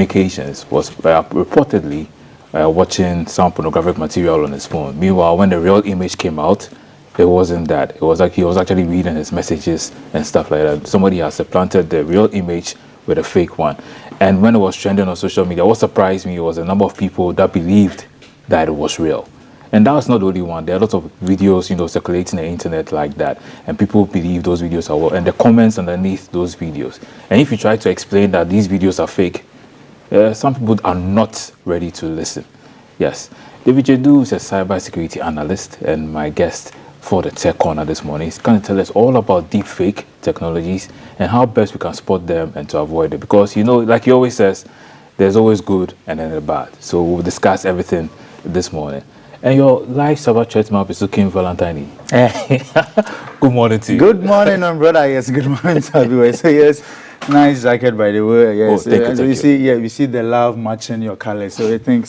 Communications was reportedly watching some pornographic material on his phone. Meanwhile, when the real image came out, it wasn't that. It was like he was actually reading his messages and stuff like that. Somebody has supplanted the real image with a fake one. And when it was trending on social media, what surprised me was the number of people that believed that it was real. And that was not the only one. There are lots of videos, circulating the internet like that. And people believe those videos are real. And the comments underneath those videos. And if you try to explain that these videos are fake, some people are not ready to listen. Yes. David Jedu is a cybersecurity analyst and my guest for the Tech Corner this morning. He's going to tell us all about deepfake technologies and how best we can spot them and to avoid it. Because, like he always says, there's always good and then the bad. So we'll discuss everything this morning. And your live server chat map is looking Valentine. Good morning to you. Good morning, brother. Yes, good morning to everyone. So yes, nice jacket by the way. Yes, thank you. See, we see the love matching your colors. So I think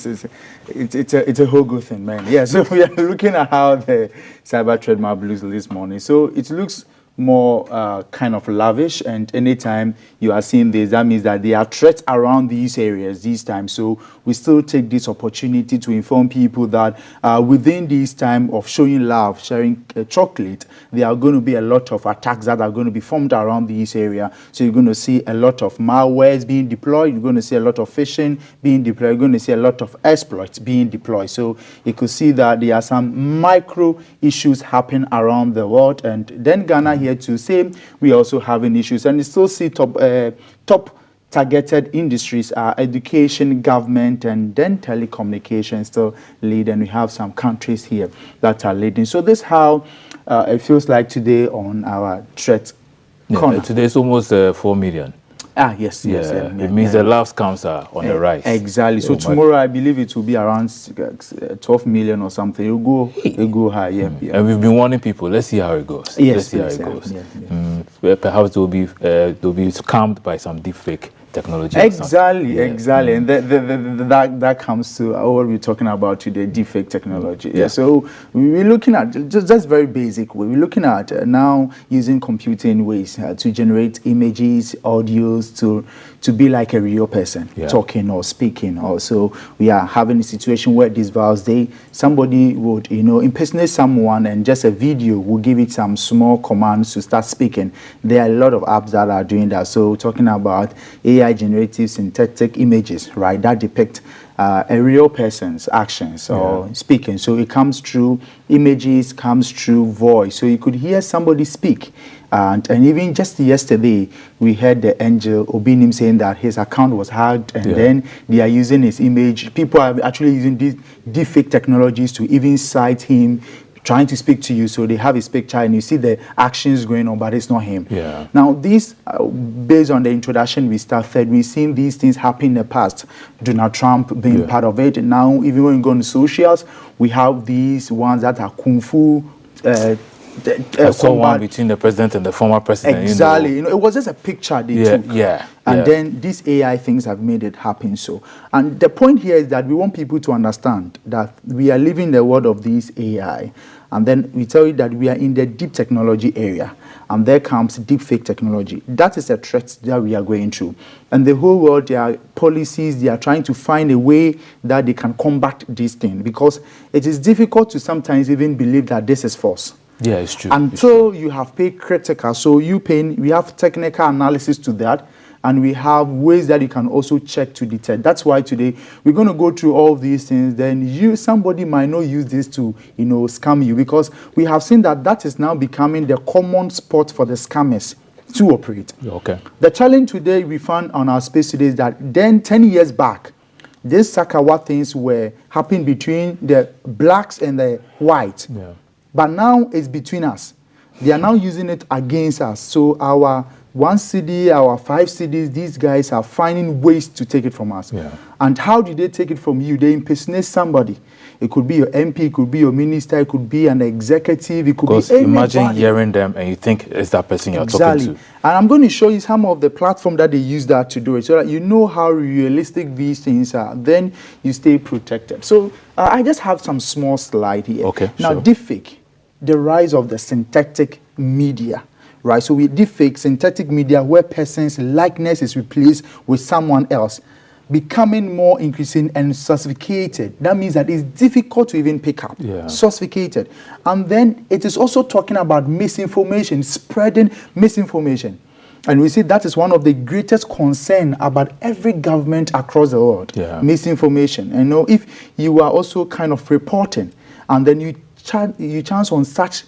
it's a whole good thing, man. Yeah. So we are looking at how the cyber trademark looks this morning. So it looks more kind of lavish, and anytime you are seeing this, that means that there are threats around these areas this time. So we still take this opportunity to inform people that within this time of showing love, sharing chocolate, there are going to be a lot of attacks that are going to be formed around this area. So you're going to see a lot of malwares being deployed, you're going to see a lot of phishing being deployed, you're going to see a lot of exploits being deployed. So you could see that there are some micro issues happening around the world, and then Ghana here to say we also having issues, and you still see top targeted industries are education, government, and then telecommunications still lead, and we have some countries here that are leading. So this is how it feels like today on our threat corner. Today is almost 4 million. Yes. It means the love scams are on the rise. Exactly. So tomorrow, I believe it will be around 12 million or something. It will go high. Yeah. And we've been warning people. Let's see how it goes. Yes, let's see how it goes. Perhaps they'll be scammed by some deepfake technology. Exactly. And that comes to what we're talking about today, deepfake technology. Yeah. So we're looking at just very basic way. We're looking at now using computing ways to generate images, audios to be like a real person talking or speaking. Also, we are having a situation where these files, somebody would impersonate someone, and just a video will give it some small commands to start speaking. There are a lot of apps that are doing that. So talking about AI generative synthetic images, right, that depict a real person's actions or speaking. So it comes through images, comes through voice. So you could hear somebody speak. And even just yesterday, we heard the Angel Obinim saying that his account was hacked, and then they are using his image. People are actually using these deepfake technologies to even cite him, trying to speak to you. So they have his picture and you see the actions going on, but it's not him. Now, these, based on the introduction we started, we've seen these things happen in the past. Donald Trump being part of it. And now, even when you go on socials, we have these ones that are kung fu. I saw one between the president and the former president. Exactly. It was just a picture they took. And then these AI things have made it happen. So, and the point here is that we want people to understand that we are living in the world of these AI. And then we tell you that we are in the deep technology area. And there comes deepfake technology. That is a threat that we are going through. And the whole world, there are policies, they are trying to find a way that they can combat this thing. Because it is difficult to sometimes even believe that this is false. Yeah, it's true. Until you have paid critical. So we have technical analysis to that, and we have ways that you can also check to detect. That's why today we're going to go through all of these things. Then somebody might not use this to, scam you, because we have seen that is now becoming the common spot for the scammers to operate. Okay. The challenge today we found on our space today is that then 10 years back, these Sakawa things were happening between the blacks and the whites. But now it's between us. They are now using it against us. So our 1 CD, our 5 CDs, these guys are finding ways to take it from us. And how do they take it from you? They impersonate somebody. It could be your MP, it could be your minister, it could be an executive, it could be anybody. Imagine hearing them and you think it's that person you're talking to. And I'm going to show you some of the platform that they use that to do it, so that you know how realistic these things are. Then you stay protected. So I just have some small slide here. Now, deepfake, the rise of the synthetic media. Right, so we deepfake synthetic media where person's likeness is replaced with someone else. becoming more increasing and sophisticated. That means that it's difficult to even pick up. Yeah. Sophisticated. And then it is also talking about misinformation, spreading misinformation. And we see that is one of the greatest concern about every government across the world. Yeah. Misinformation. And if you are also kind of reporting and then you chance on such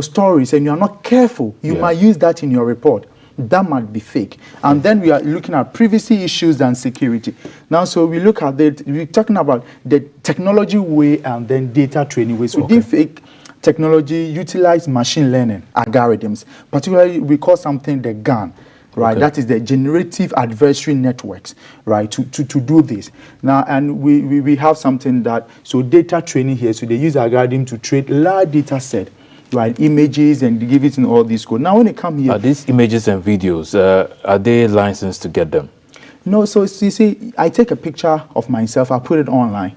stories and you are not careful, you Yeah. might use that in your report. That might be fake. And then we are looking at privacy issues and security. Now, so we look at we're talking about the technology way and then data training way. So Okay. deepfake technology utilize machine learning algorithms. Particularly, we call something the GAN, right? Okay. That is the generative adversary networks, right? To do this. Now, and we have something that, so data training here. So they use algorithm to train large data set, right? Images and give it in all these code. Now, when it comes here, Are these images and videos, are they licensed to get them? no, so you see, I take a picture of myself, I put it online,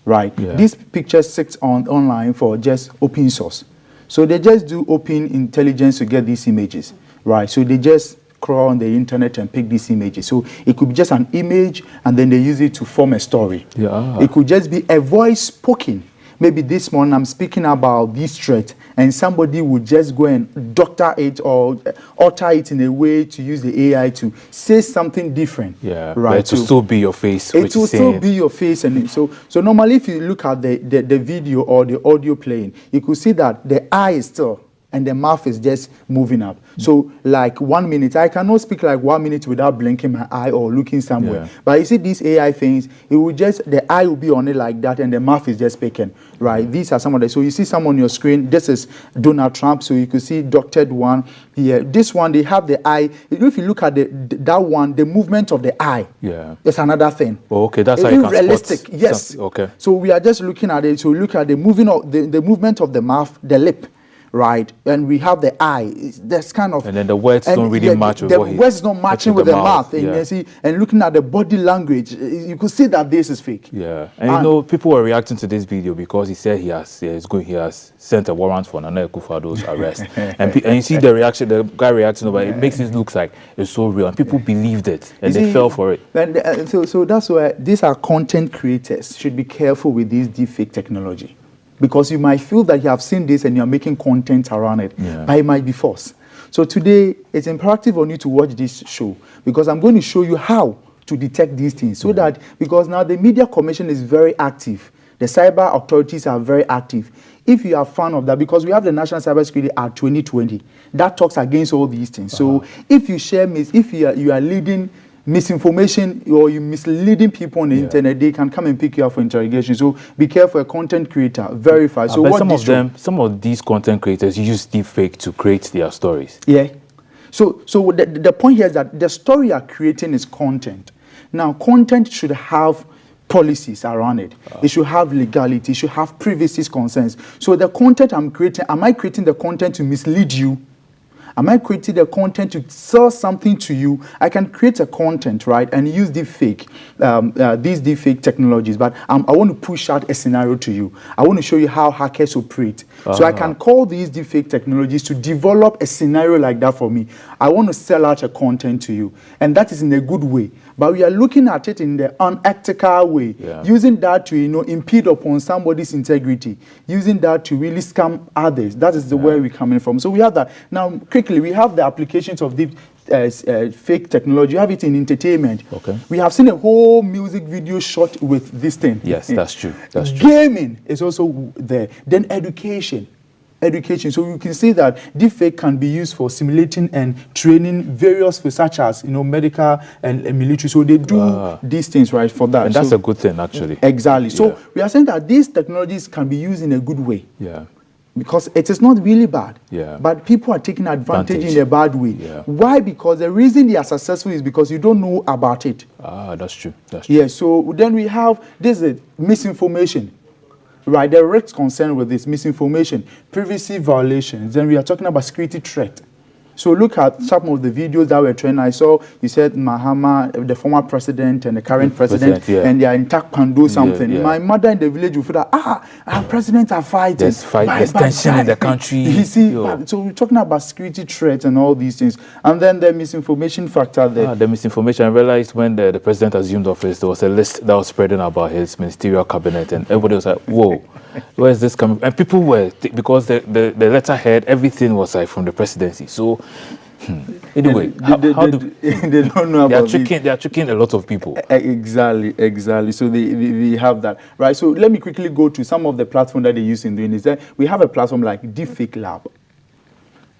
right? Yeah. This picture sits online for just open source. So they just do open intelligence to get these images, right? So they just crawl on the internet and pick these images. So it could be just an image and then they use it to form a story. Yeah. It could just be a voice spoken. Maybe this morning I'm speaking about this threat and somebody would just go and doctor it or alter it in a way to use the AI to say something different. Yeah, right. but it will still be your face. It will still be your face. And so normally if you look at the video or the audio playing, you could see that the eye is still and the mouth is just moving up. So like 1 minute, I cannot speak like 1 minute without blinking my eye or looking somewhere. Yeah. But you see these AI things, it will just, the eye will be on it like that and the mouth is just speaking, right? These are some of the, so you see some on your screen, this is Donald Trump, so you could see doctored one here. This one, they have the eye, if you look at that one, the movement of the eye, Yeah. it's another thing. Oh, okay, that's how you can realistic, spot yes. something. Okay. So we are just looking at it. So look at the moving of the movement of the mouth, the lip, right? And we have the eye. That's kind of, And then the words don't really match with the what he- words not matching with the mouth. And Yeah. you see, and looking at the body language, you could see that this is fake. Yeah, and people were reacting to this video because he said he has sent a warrant for Nana Akufo-Addo's arrest, and you see the reaction, the guy reacting over it makes it look like it's so real, and people believed it and You they see, fell for it. And so that's why these are content creators should be careful with this deepfake technology, because you might feel that you have seen this and you're making content around it, Yeah. but it might be false. So today it's imperative on you to watch this show, because I'm going to show you how to detect these things, so that, because now the Media Commission is very active, the cyber authorities are very active. If you are a fan of that, because we have the National Cybersecurity Act 2020 that talks against all these things. So if you share, if you are leading misinformation or you misleading people on the internet, they can come and pick you up for interrogation. So be careful, a content creator, verify. So but what some of these content creators use deepfake to create their stories. Yeah. So the point here is that the story you're creating is content. Now, content should have policies around it. It should have legality. It should have privacy concerns. So the content I'm creating, am I creating the content to mislead you? Am I creating the content to sell something to you? I can create a content, right, and use these deepfake technologies. But I want to push out a scenario to you. I want to show you how hackers operate. So I can call these deepfake technologies to develop a scenario like that for me. I want to sell out a content to you, and that is in a good way. But we are looking at it in the unethical way, using that to impede upon somebody's integrity, using that to really scam others. That is the way we're coming from. So we have that. Now, quickly, we have the applications of deep fake technology. You have it in entertainment. Okay. We have seen a whole music video shot with this thing. Yes, that's true. That's true. Gaming is also there. Then education. So you can see that deepfake can be used for simulating and training various fields, such as medical and military. So they do these things, right, for that. And that's a good thing, actually. Exactly. So we are saying that these technologies can be used in a good way. Yeah. Because it is not really bad. Yeah. But people are taking advantage in a bad way. Yeah. Why? Because the reason they are successful is because you don't know about it. That's true. That's true. Yeah. So then we have this misinformation. Right, the risks concerned with this misinformation, privacy violations. Then we are talking about security threat. So look at some of the videos that were trending. I saw you said Mahama, the former president and the current president, and they are in Taekwondo something. Yeah. My mother in the village will feel that our presidents are fighting. There's tension in the country. You see, so we're talking about security threats and all these things, and then the misinformation factor there. The misinformation. I realized when the president assumed office, there was a list that was spreading about his ministerial cabinet, and everybody was like, "Whoa, where is this coming?" And people were because the letterhead, everything was like from the presidency. So anyway, how do they don't know about it? They are tricking a lot of people. Exactly. So they have that, right? So let me quickly go to some of the platforms that they use in doing this. We have a platform like Deepfake Lab.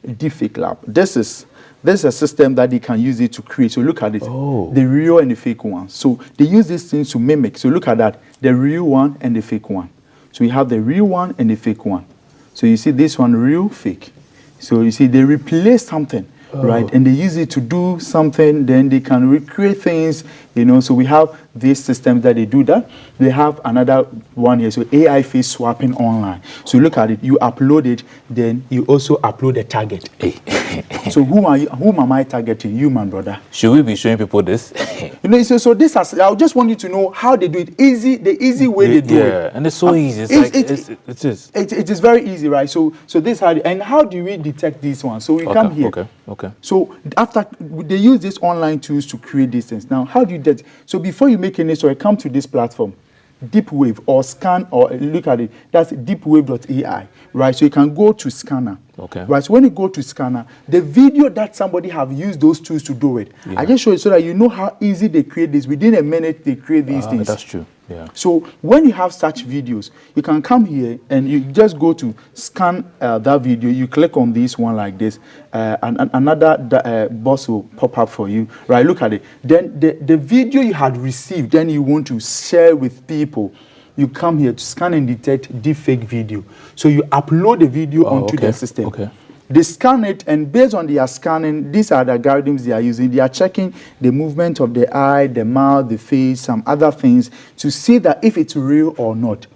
Deepfake Lab. This is a system that they can use it to create. So look at it, the real and the fake one. So they use these things to mimic. So look at that, the real one and the fake one. So we have the real one and the fake one. So you see this one, real, fake. So you see they replace something, right? And they use it to do something, then they can recreate things, you know. So we have this system that they do that. They have another one here, so AI face swapping online. So look at it, you upload it, then you also upload a target. So whom am I targeting? You, my brother. Should we be showing people this? You know, so this has, I just want you to know how they do it. The easy way they do it. Yeah, and it's so easy. It is very easy, right? So this how, and how do we detect this one? So we come here. Okay. So after they use these online tools to create these things. Now, how do you get? So before you make any story, come to this platform, Deepwave, or scan, or look at it. That's deepwave.ai, right? So you can go to Scanner. Okay. Right. So when you go to Scanner, the video that somebody have used those tools to do it, I just show it so that you know how easy they create this. Within a minute, they create these things. That's true. Yeah. So when you have such videos, you can come here and you just go to scan that video. You click on this one like this, and another box will pop up for you. Right, look at it. Then the video you had received, then you want to share with people. You come here to scan and detect deepfake video. So you upload the video onto the system. Okay. They scan it, and based on their scanning, these are the algorithms they are using. They are checking the movement of the eye, the mouth, the face, some other things to see that if it's real or not.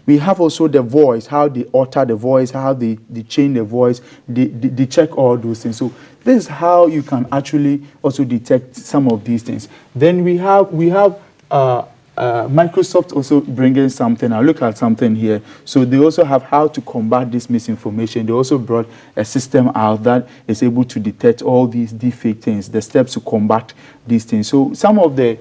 We have also the voice, how they alter the voice, how they change the voice, they check all those things. So this is how you can actually also detect some of these things. Then we have Microsoft also bringing something. I'll look at something here. So they also have how to combat this misinformation. They also brought a system out that is able to detect all these deepfake things, the steps to combat these things. So some of the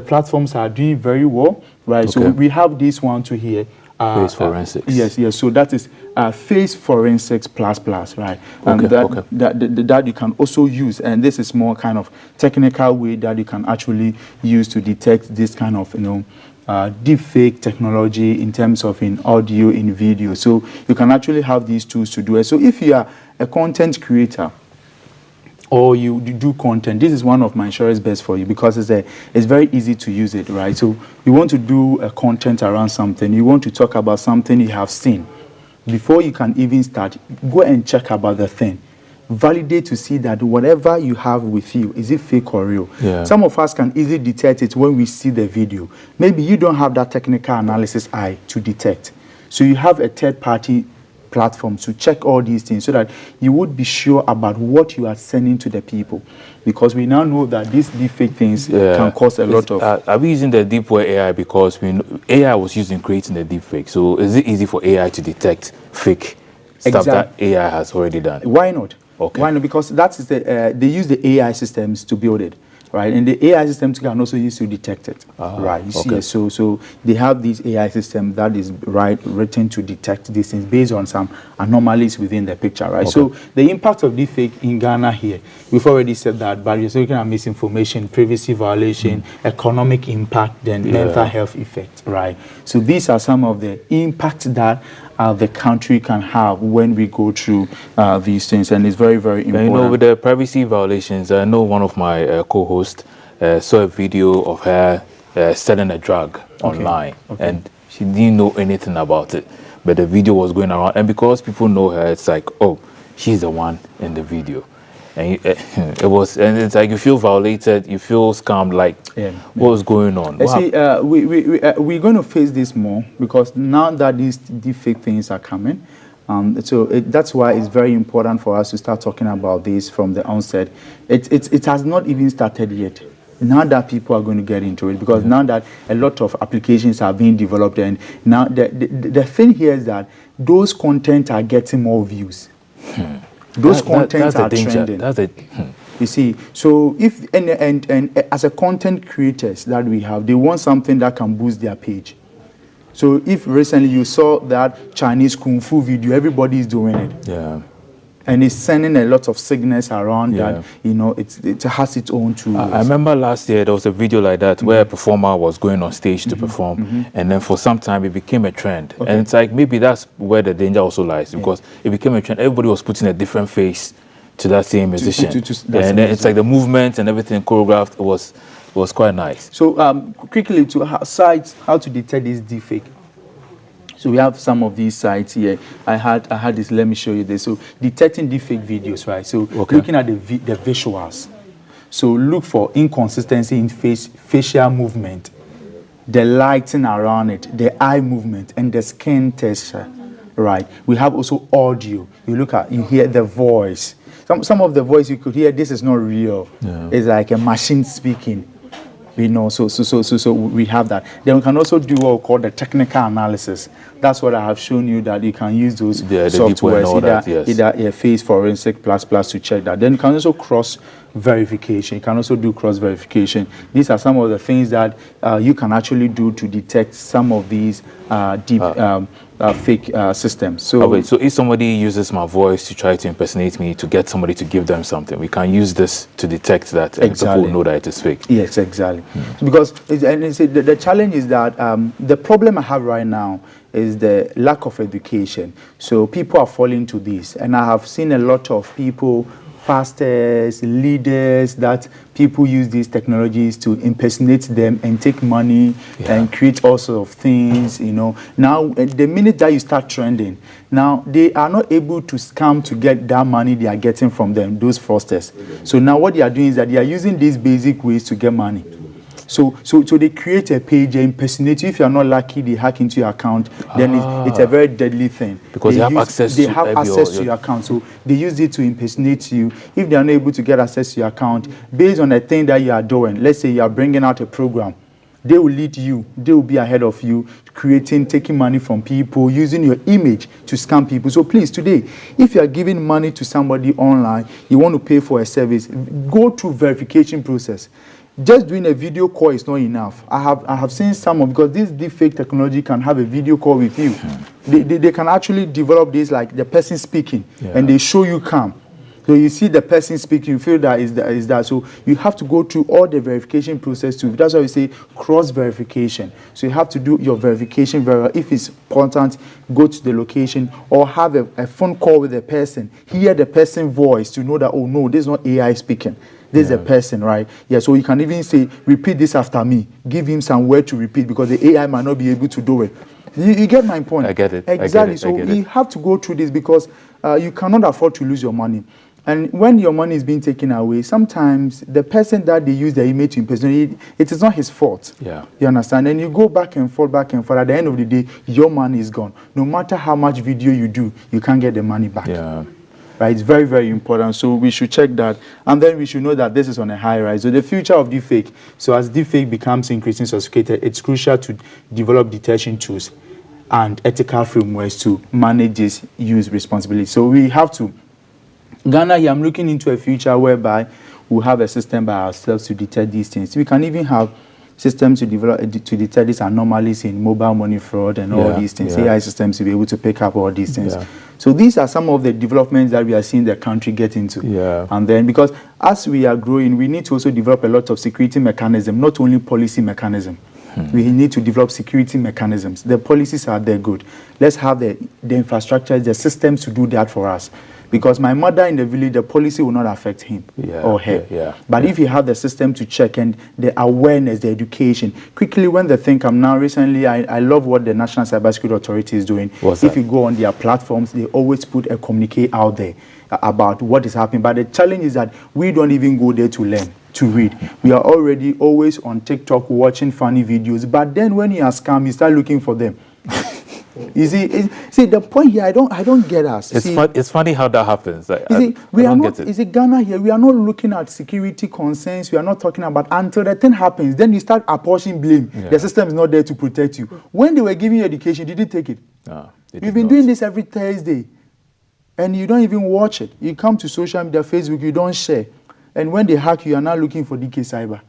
platforms are doing very well, right? Okay. So we have this one to here. Face forensics. Yes. So that is face forensics plus, right? And that you can also use, and this is more kind of technical way that you can actually use to detect this kind of deepfake technology in terms of in audio, in video. So you can actually have these tools to do it. So if you are a content creator, or you do content, this is one of my insurance best for you because it's very easy to use it, right? So you want to do a content around something, you want to talk about something you have seen. Before you can even start, go and check about the thing. Validate to see that whatever you have with you, is it fake or real? Yeah. Some of us can easily detect it when we see the video. Maybe you don't have that technical analysis eye to detect. So you have a third-party platform to check all these things so that you would be sure about what you are sending to the people, because we now know that these deepfake things can cause a lot of. Are we using the Deepwave AI because we know AI was used in creating the deepfake? So is it easy for AI to detect fake stuff that AI has already done? Why not? Okay. Why not? Because that is they use the AI systems to build it. Right, and the AI systems can also use to detect it. Right, you see, so they have this AI system that is written to detect these things based on some anomalies within the picture. Right, so the impact of deepfake in Ghana here, we've already said that, but you're looking at misinformation, privacy violation, economic impact, then mental health effect. Right, so these are some of the impacts that the country can have when we go through these things, and it's very, very important. You know, with the privacy violations, I know one of my co-hosts saw a video of her selling a drug online, and she didn't know anything about it, but the video was going around, and because people know her, it's like, oh, she's the one in the video. And it's like you feel violated, you feel scammed, like what's going on? See, we're going to face this more because now that these deepfake things are coming, So that's why it's very important for us to start talking about this from the onset. It has not even started yet. Now that people are going to get into it, because now that a lot of applications are being developed, and now the thing here is that those content are getting more views. Those contents are trending. You see, so if and as a content creators that we have, they want something that can boost their page. So if recently you saw that Chinese Kung Fu video, everybody is doing it. Yeah. And it's sending a lot of signals around that, you know, it has its own tools. I remember last year there was a video like that where a performer was going on stage to perform, and then for some time it became a trend. And it's like maybe that's where the danger also lies, because it became a trend. Everybody was putting a different face to that same musician. And then it's like the movement and everything choreographed was quite nice. So quickly to sites, how to detect this deepfake. So we have some of these sites here. I had this. Let me show you this. So detecting deepfake videos, right? So looking at the visuals. So look for inconsistency in facial movement, the lighting around it, the eye movement, and the skin texture, right? We have also audio. You hear the voice. Some of the voice you could hear, this is not real. It's like a machine speaking. You know, so we have that. Then we can also do what we call the technical analysis. That's what I have shown you, that you can use those softwares, either Face Forensic plus to check that. Then you can also cross verification. You can also do cross verification. These are some of the things that you can actually do to detect some of these deep fake systems. So, so if somebody uses my voice to try to impersonate me, to get somebody to give them something, we can use this to detect that, and people know that it is fake. Yes, exactly. Because the challenge is that the problem I have right now is the lack of education. So people are falling to this, and I have seen a lot of people, pastors, leaders, that people use these technologies to impersonate them and take money and create all sorts of things, you know. Now, the minute that you start trending, now they are not able to scam to get that money they are getting from them, those fraudsters. So now what they are doing is that they are using these basic ways to get money. So they create a page, they impersonate you. If you are not lucky, they hack into your account. Then it's a very deadly thing. Because they have access to your account. So they use it to impersonate you. If they are not able to get access to your account, based on a thing that you are doing, let's say you are bringing out a program, they will lead you. They will be ahead of you, taking money from people, using your image to scam people. So please, today, if you are giving money to somebody online, you want to pay for a service, go through verification process. Just doing a video call is not enough. I have seen some of, because this deepfake technology can have a video call with you. They can actually develop this, like the person speaking, and they show you cam. So you see the person speaking, you feel that is that. So you have to go through all the verification process too. That's why we say cross verification. So you have to do your verification very well. If it's important, go to the location or have a phone call with the person. Hear the person's voice to know that, oh no, this is not AI speaking. This is a person, right? Yeah, so you can even say, repeat this after me. Give him some word to repeat, because the AI might not be able to do it. You get my point? I get it. Exactly. So we have to go through this, because you cannot afford to lose your money. And when your money is being taken away, sometimes the person that they use their image to impersonate, it is not his fault. Yeah. You understand? And you go back and forth. At the end of the day, your money is gone. No matter how much video you do, you can't get the money back. Yeah. Right? It's very, very important. So we should check that. And then we should know that this is on a high rise. So the future of deepfake. So as deepfake becomes increasingly sophisticated, it's crucial to develop detection tools and ethical frameworks to manage this use responsibility. So we have to. Ghana, here, I'm looking into a future whereby we'll have a system by ourselves to detect these things. We can even have systems to develop to detect these anomalies in mobile money fraud and all these things. AI systems to be able to pick up all these things. So these are some of the developments that we are seeing the country get into. And then, because as we are growing, we need to also develop a lot of security mechanism, not only policy mechanism. We need to develop security mechanisms. The policies are there, good. Let's have the infrastructure, the systems to do that for us. Because my mother in the village, the policy will not affect him or her. But if you have the system to check and the awareness, the education, quickly when the thing come now, recently, I love what the National Cybersecurity Authority is doing. If you go on their platforms, they always put a communique out there about what is happening. But the challenge is that we don't even go there to learn, to read. We are already always on TikTok watching funny videos. But then when you are scammed, you start looking for them. You see, the point here, I don't get us. It's funny how that happens. We are not. Is it Ghana here? We are not looking at security concerns. We are not talking about until the thing happens. Then you start apportioning blame. Yeah. The system is not there to protect you. When they were giving you education, did you take it? No, you've been doing this every Thursday, and you don't even watch it. You come to social media, Facebook, you don't share, and when they hack you, are now looking for DK Cyber.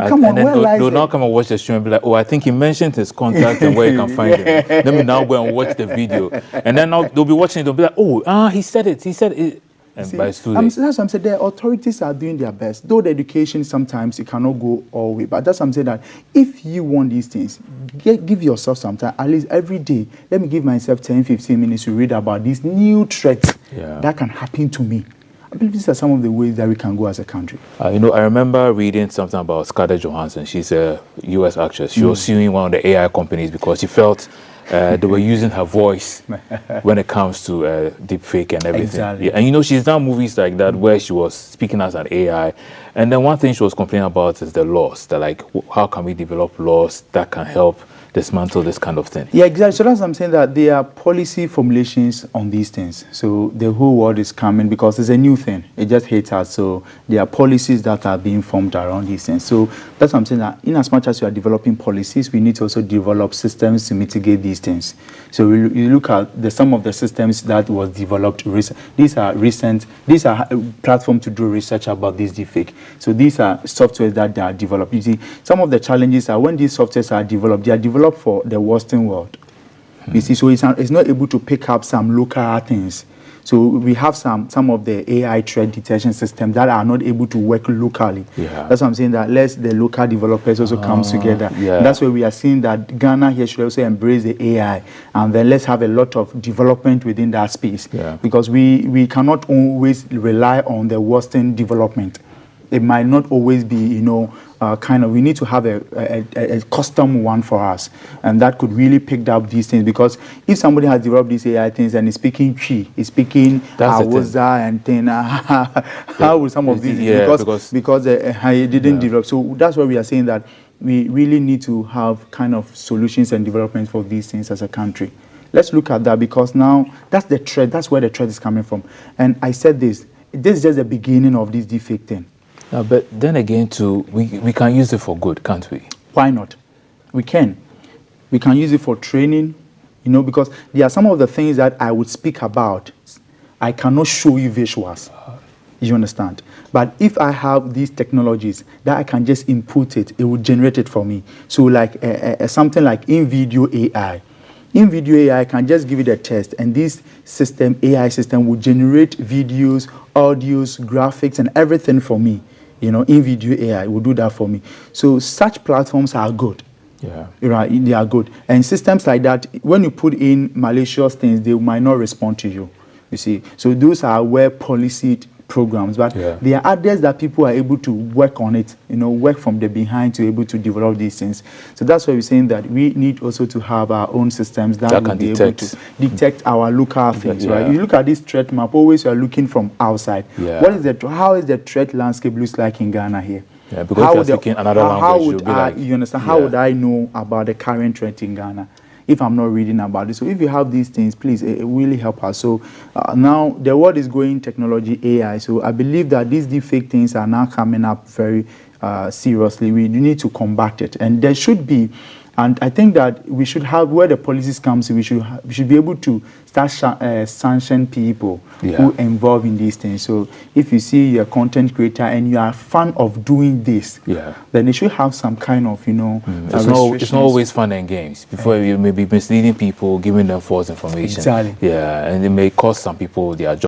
Come on, they'll now come and watch the stream and be like, oh, I think he mentioned his contact and where you can find him. Let me now go and watch the video. And then now they'll be watching it, they'll be like, oh, he said it. And by it's too late. That's what I'm saying. The authorities are doing their best. Though the education sometimes it cannot go all the way. But that's what I'm saying, that if you want these things, give yourself some time. At least every day, let me give myself 10, 15 minutes to read about these new threats that can happen to me. I believe these are some of the ways that we can go as a country. I remember reading something about Scarlett Johansson. She's a U.S. actress. She was suing one of the AI companies because she felt they were using her voice when it comes to deepfake and everything. Exactly. Yeah, and she's done movies like that where she was speaking as an AI. And then one thing she was complaining about is the laws. That like, how can we develop laws that can help dismantle this kind of thing? Yeah, exactly. So that's what I'm saying, that there are policy formulations on these things. So the whole world is coming because it's a new thing. It just hits us. So there are policies that are being formed around these things. So that's what I'm saying, that in as much as we are developing policies, we need to also develop systems to mitigate these things. So you look at some of the systems that was developed recent. These are platforms to do research about this deepfake. So these are softwares that they are developed. You see, some of the challenges are when these softwares are developed, they are developed for the Western world. You see, so it's not able to pick up some local things. So we have some of the AI threat detection systems that are not able to work locally. Yeah. That's what I'm saying, that lets the local developers also come together. Yeah. That's why we are seeing that Ghana here should also embrace the AI, and then let's have a lot of development within that space. Yeah. Because we cannot always rely on the Western development. It might not always be, we need to have a custom one for us. And that could really pick up these things. Because if somebody has developed these AI things and is speaking Chi, is speaking Awuza and thing, how will some of these, because he didn't develop. So that's why we are saying that we really need to have kind of solutions and developments for these things as a country. Let's look at that, because now that's the threat, that's where the threat is coming from. And I said this is just the beginning of this deepfake thing. But then again, too, we can use it for good, can't we? Why not? We can. We can use it for training, because there are some of the things that I would speak about. I cannot show you visuals. You understand? But if I have these technologies that I can just input it, it will generate it for me. So like something like InVideo AI. InVideo AI can just give it a test, and this AI system will generate videos, audios, graphics, and everything for me. InVideo AI will do that for me. So such platforms are good. Yeah. Right, they are good. And systems like that, when you put in malicious things, they might not respond to you. You see, so those are where policy programs, but there are others that people are able to work on it, work from the behind to able to develop these things. So that's why we're saying that we need also to have our own systems that will be able to detect our local things, right? You look at this threat map, always you are looking from outside. Yeah. How is the threat landscape looks like in Ghana here? Yeah, because if you're speaking another language, you understand? How would I know about the current threat in Ghana if I'm not reading about it? So if you have these things, please, it really help us. So now the world is going technology, AI. So I believe that these deepfake things are now coming up very seriously. We need to combat it. And there should be, and I think that we should have, where the policies come to, we should be able to start sanction people who are involved in these things. So if you see you're a content creator and you are a fan of doing this, then they should have some kind of, it's not always fun and games. Before you may be misleading people, giving them false information. Exactly. Yeah, and it may cost some people their job.